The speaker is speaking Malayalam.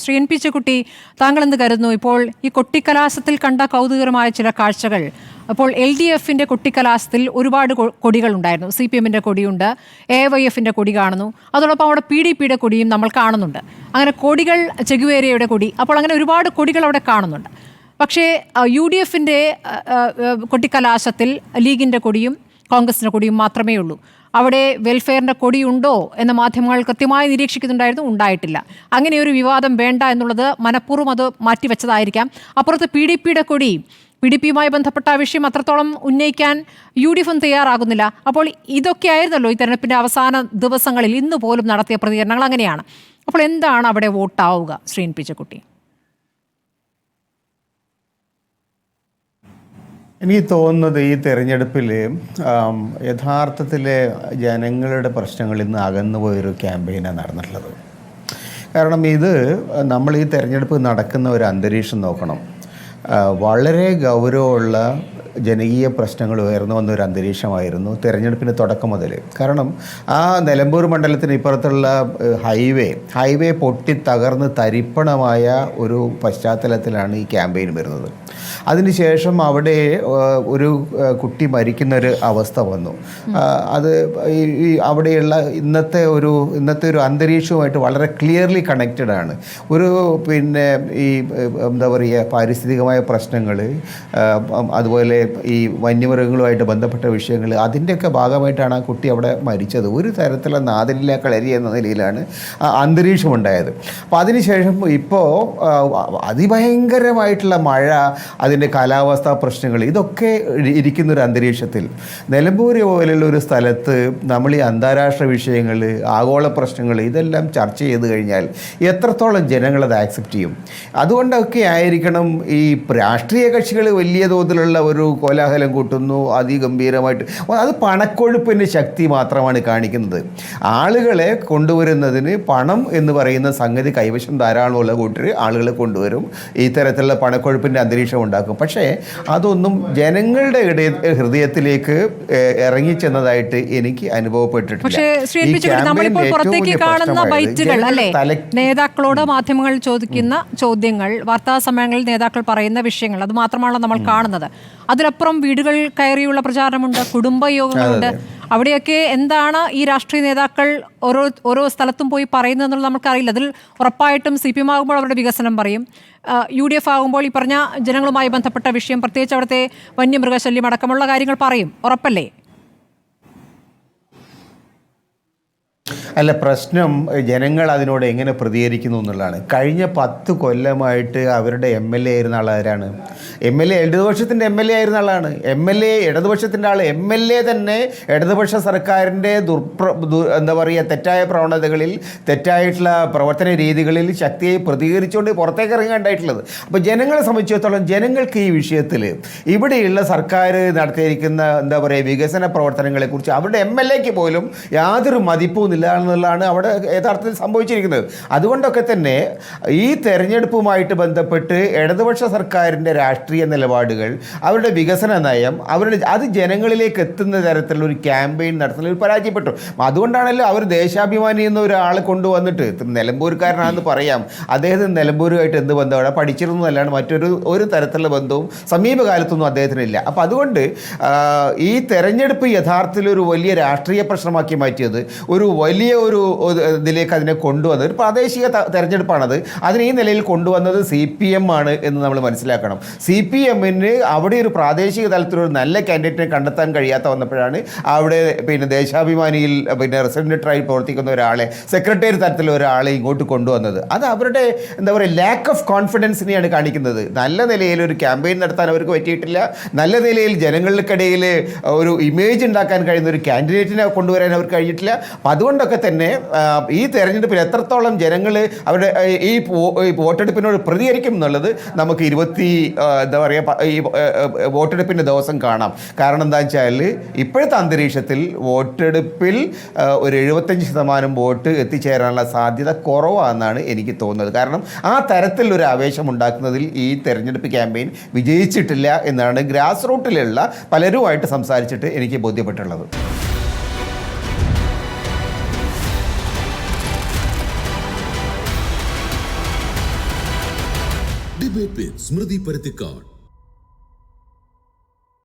ശ്രീ എൻ പി ചെക്കുട്ടി, താങ്കൾ എന്ത് കരുതുന്നു? ഇപ്പോൾ ഈ കൊട്ടിക്കലാശത്തിൽ കണ്ട കൗതുകരമായ ചില കാഴ്ചകൾ, അപ്പോൾ LDF-ന്റെ കൊട്ടിക്കലാശത്തിൽ ഒരുപാട് കൊടികളുണ്ടായിരുന്നു. CPM-ന്റെ കൊടിയുണ്ട്, AYF-ന്റെ കൊടി കാണുന്നു, അതോടൊപ്പം അവിടെ PDP-യുടെ കൊടിയും നമ്മൾ കാണുന്നുണ്ട്. അങ്ങനെ കൊടികൾ, ചെഗുവേരയുടെ കൊടി, അപ്പോൾ അങ്ങനെ ഒരുപാട് കൊടികൾ അവിടെ കാണുന്നുണ്ട്. പക്ഷേ UDF-ന്റെ കൊട്ടിക്കലാശത്തിൽ ലീഗിൻ്റെ കൊടിയും കോൺഗ്രസിൻ്റെ കൊടിയും മാത്രമേ ഉള്ളൂ. അവിടെ വെൽഫെയറിൻ്റെ കൊടിയുണ്ടോ എന്ന മാധ്യമങ്ങൾ കൃത്യമായി നിരീക്ഷിക്കുന്നുണ്ടായിരുന്നു, ഉണ്ടായിട്ടില്ല. അങ്ങനെ ഒരു വിവാദം വേണ്ട എന്നുള്ളത് മനഃപൂർവ്വം അത് മാറ്റിവെച്ചതായിരിക്കാം. അപ്പുറത്ത് PDP-യുടെ കൊടി, PDP-യുമായി ബന്ധപ്പെട്ട വിഷയം അത്രത്തോളം ഉന്നയിക്കാൻ UDF തയ്യാറാകുന്നില്ല. അപ്പോൾ ഇതൊക്കെയായിരുന്നല്ലോ ഈ തെരഞ്ഞെടുപ്പിൻ്റെ അവസാന ദിവസങ്ങളിൽ ഇന്ന് പോലും നടത്തിയ പ്രതികരണങ്ങൾ അങ്ങനെയാണ്. അപ്പോൾ എന്താണ് അവിടെ വോട്ടാവുക, ശ്രീ എൻ പി ചെക്കുട്ടി? എനിക്ക് തോന്നുന്നത് ഈ തെരഞ്ഞെടുപ്പിൽ യഥാർത്ഥത്തിൽ ജനങ്ങളുടെ പ്രശ്നങ്ങളിൽ നിന്ന് അകന്നുപോയൊരു ക്യാമ്പയിനാണ് നടന്നിട്ടുള്ളത്. കാരണം നമ്മൾ ഈ തെരഞ്ഞെടുപ്പ് നടക്കുന്ന ഒരു അന്തരീക്ഷം നോക്കണം. വളരെ ഗൗരവമുള്ള ജനകീയ പ്രശ്നങ്ങൾ ഉയർന്നു വന്ന ഒരു അന്തരീക്ഷമായിരുന്നു തെരഞ്ഞെടുപ്പിന് തുടക്കം മുതൽ. കാരണം ആ നിലമ്പൂർ മണ്ഡലത്തിന് ഇപ്പുറത്തുള്ള ഹൈവേ പൊട്ടി തകർന്ന് തരിപ്പണമായ ഒരു പശ്ചാത്തലത്തിലാണ് ഈ ക്യാമ്പയിൻ വരുന്നത്. അതിനുശേഷം അവിടെ ഒരു കുട്ടി മരിക്കുന്നൊരു അവസ്ഥ വന്നു. അത് ഈ അവിടെയുള്ള ഇന്നത്തെ ഒരു അന്തരീക്ഷവുമായിട്ട് വളരെ ക്ലിയർലി കണക്റ്റഡ് ആണ്. ഈ എന്താ പറയുക, പാരിസ്ഥിതികമായ പ്രശ്നങ്ങൾ, അതുപോലെ ഈ വന്യമൃഗങ്ങളുമായിട്ട് ബന്ധപ്പെട്ട വിഷയങ്ങൾ, അതിൻ്റെയൊക്കെ ഭാഗമായിട്ടാണ് ആ കുട്ടി അവിടെ മരിച്ചത്. ഒരു തരത്തിലുള്ള നാദിനില കളരി എന്ന നിലയിലാണ് അന്തരീക്ഷം ഉണ്ടായത്. അപ്പോൾ അതിനുശേഷം ഇപ്പോൾ അതിഭയങ്കരമായിട്ടുള്ള മഴ, അതിൻ്റെ കാലാവസ്ഥാ പ്രശ്നങ്ങൾ, ഇതൊക്കെ ഇരിക്കുന്നൊരു അന്തരീക്ഷത്തിൽ നിലമ്പൂർ പോലുള്ള ഒരു സ്ഥലത്ത് നമ്മൾ ഈ അന്താരാഷ്ട്ര വിഷയങ്ങൾ, ആഗോള പ്രശ്നങ്ങൾ, ഇതെല്ലാം ചർച്ച ചെയ്ത് കഴിഞ്ഞാൽ എത്രത്തോളം ജനങ്ങളത് ആക്സെപ്റ്റ് ചെയ്യും? അതുകൊണ്ടൊക്കെ ആയിരിക്കണം ഈ രാഷ്ട്രീയ കക്ഷികൾ വലിയ തോതിലുള്ള ഒരു കോലാഹലം കൂട്ടുന്നു, അതിഗംഭീരമായിട്ട്. അത് പണക്കൊഴുപ്പിൻ്റെ ശക്തി മാത്രമാണ് കാണിക്കുന്നത്. ആളുകളെ കൊണ്ടുവരുന്നതിന് പണം എന്ന് പറയുന്ന സംഗതി കൈവശം ധാരാളമുള്ള കൂട്ടർ ആളുകളെ കൊണ്ടുവരും, ഈ തരത്തിലുള്ള പണക്കൊഴുപ്പിൻ്റെ അന്തരീക്ഷം ഉണ്ടാക്കും. പക്ഷേ അതൊന്നും ജനങ്ങളുടെ ഹൃദയത്തിലേക്ക് ഇറങ്ങിച്ചെന്നതായിട്ട് എനിക്ക് അനുഭവപ്പെട്ടിട്ടില്ല. പക്ഷേ ശ്രീ എൻ പി ചെക്കുട്ടി, നമ്മളിപ്പോൾ പുറത്തേക്ക് കാണുന്ന ബൈറ്റുകൾ അല്ലേ, നേതാക്കളോട് മാധ്യമങ്ങൾ ചോദിക്കുന്ന ചോദ്യങ്ങൾ, വാർത്താ സമ്മേളനങ്ങളിൽ നേതാക്കൾ പറയുന്ന വിഷയങ്ങൾ, അത് മാത്രമാണല്ലോ നമ്മൾ കാണുന്നത്. അതിലപ്പുറം വീടുകൾ കയറിയുള്ള പ്രചാരണമുണ്ട്, കുടുംബയോഗങ്ങളുണ്ട്. അവിടെയൊക്കെ എന്താണ് ഈ രാഷ്ട്രീയ നേതാക്കൾ ഓരോ സ്ഥലത്തും പോയി പറയുന്നതെന്നുള്ളത് നമുക്കറിയില്ല. അതിൽ ഉറപ്പായിട്ടും CPM ആകുമ്പോൾ അവരുടെ വികസനം പറയും, UDF ആകുമ്പോൾ ഈ പറഞ്ഞ ജനങ്ങളുമായി ബന്ധപ്പെട്ട വിഷയം, പ്രത്യേകിച്ച് അവിടുത്തെ വന്യമൃഗശല്യം അടക്കമുള്ള കാര്യങ്ങൾ പറയും, ഉറപ്പല്ലേ? അല്ല, പ്രശ്നം ജനങ്ങൾ അതിനോട് എങ്ങനെ പ്രതികരിക്കുന്നു എന്നുള്ളതാണ്. കഴിഞ്ഞ 10 കൊല്ലമായിട്ട് അവരുടെ MLA ആയിരുന്ന ആളാരാണ്? MLA ഇടതുപക്ഷത്തിൻ്റെ MLA ആയിരുന്ന ആളാണ്. ഇടതുപക്ഷത്തിൻ്റെ ആൾ MLA തന്നെ ഇടതുപക്ഷ സർക്കാരിൻ്റെ എന്താ പറയുക, തെറ്റായ പ്രവണതകളിൽ, തെറ്റായിട്ടുള്ള പ്രവർത്തന രീതികളിൽ ശക്തിയായി പ്രതികരിച്ചുകൊണ്ട് പുറത്തേക്ക് ഇറങ്ങാണ്ടായിട്ടുള്ളത്. അപ്പോൾ ജനങ്ങളെ സംബന്ധിച്ചിടത്തോളം ജനങ്ങൾക്ക് ഈ വിഷയത്തിൽ ഇവിടെയുള്ള സർക്കാർ നടത്തിയിരിക്കുന്ന എന്താ പറയുക വികസന പ്രവർത്തനങ്ങളെക്കുറിച്ച് അവരുടെ MLAക്ക് പോലും യാതൊരു മതിപ്പും എന്നുള്ളതാണ് അവിടെ യഥാർത്ഥത്തിൽ സംഭവിച്ചിരിക്കുന്നത്. അതുകൊണ്ടൊക്കെ തന്നെ ഈ തെരഞ്ഞെടുപ്പുമായിട്ട് ബന്ധപ്പെട്ട് ഇടതുപക്ഷ സർക്കാരിൻ്റെ രാഷ്ട്രീയ നിലപാടുകൾ, അവരുടെ വികസന നയം, അത് ജനങ്ങളിലേക്ക് എത്തുന്ന തരത്തിലുള്ള ഒരു ക്യാമ്പയിൻ നടത്തുന്നതിൽ പരാജയപ്പെട്ടു. അതുകൊണ്ടാണല്ലോ അവർ ദേശാഭിമാനി എന്ന ഒരാളെ കൊണ്ടുവന്നിട്ട്, നിലമ്പൂർക്കാരനാണെന്ന് പറയാം, അദ്ദേഹത്തിന് നിലമ്പൂരുമായിട്ട് എന്ത് ബന്ധമാണ്, പഠിച്ചിരുന്നതല്ലാണ് മറ്റൊരു തരത്തിലുള്ള ബന്ധവും സമീപകാലത്തൊന്നും അദ്ദേഹത്തിനില്ല. അപ്പോൾ അതുകൊണ്ട് ഈ തെരഞ്ഞെടുപ്പ് യഥാർത്ഥത്തിൽ ഒരു വലിയ രാഷ്ട്രീയ പ്രശ്നമാക്കി മാറ്റിയത്, ഒരു വലിയ ഇതിലേക്ക് അതിനെ കൊണ്ടുവന്നത് ഒരു പ്രാദേശിക തെരഞ്ഞെടുപ്പാണത്. അതിന് ഈ നിലയിൽ കൊണ്ടുവന്നത് CPM ആണ് എന്ന് നമ്മൾ മനസ്സിലാക്കണം. CPM-ന് അവിടെ ഒരു പ്രാദേശിക തലത്തിലൊരു നല്ല കാൻഡിഡേറ്റിനെ കണ്ടെത്താൻ കഴിയാത്ത വന്നപ്പോഴാണ് അവിടെ ദേശാഭിമാനിയിൽ റെസിഡൻ്റായി പ്രവർത്തിക്കുന്ന ഒരാളെ, സെക്രട്ടറി തരത്തിലുള്ള ഒരാളെ ഇങ്ങോട്ട് കൊണ്ടുവന്നത്. അത് അവരുടെ എന്താ പറയുക ലാക്ക് ഓഫ് കോൺഫിഡൻസിനെയാണ് കാണിക്കുന്നത്. നല്ല നിലയിൽ ഒരു ക്യാമ്പയിൻ നടത്താൻ അവർക്ക് പറ്റിയിട്ടില്ല. നല്ല നിലയിൽ ജനങ്ങൾക്കിടയിൽ ഒരു ഇമേജ് ഉണ്ടാക്കാൻ കഴിയുന്ന ഒരു കാൻഡിഡേറ്റിനെ കൊണ്ടുവരാൻ അവർക്ക് കഴിഞ്ഞിട്ടില്ല. അപ്പം അതുകൊണ്ടൊക്കെ തന്നെ ഈ തെരഞ്ഞെടുപ്പിൽ എത്രത്തോളം ജനങ്ങൾ അവരുടെ ഈ വോട്ടെടുപ്പിനോട് പ്രതികരിക്കും എന്നുള്ളത് നമുക്ക് എന്താ പറയുക ഈ വോട്ടെടുപ്പിൻ്റെ ദിവസം കാണാം. കാരണം എന്താ വെച്ചാൽ ഇപ്പോഴത്തെ അന്തരീക്ഷത്തിൽ വോട്ടെടുപ്പിൽ ഒരു 75% വോട്ട് എത്തിച്ചേരാനുള്ള സാധ്യത കുറവാണെന്നാണ് എനിക്ക് തോന്നുന്നത്. കാരണം ആ തരത്തിലൊരു ആവേശം ഉണ്ടാക്കുന്നതിൽ ഈ തെരഞ്ഞെടുപ്പ് ക്യാമ്പയിൻ വിജയിച്ചിട്ടില്ല എന്നാണ് ഗ്രാസ് റൂട്ടിലുള്ള പലരുമായിട്ട് സംസാരിച്ചിട്ട് എനിക്ക് ബോധ്യപ്പെട്ടുള്ളത്. ഡിബേറ്റ് വിത്ത് സ്മൃതി പരുത്തിക്കാട്.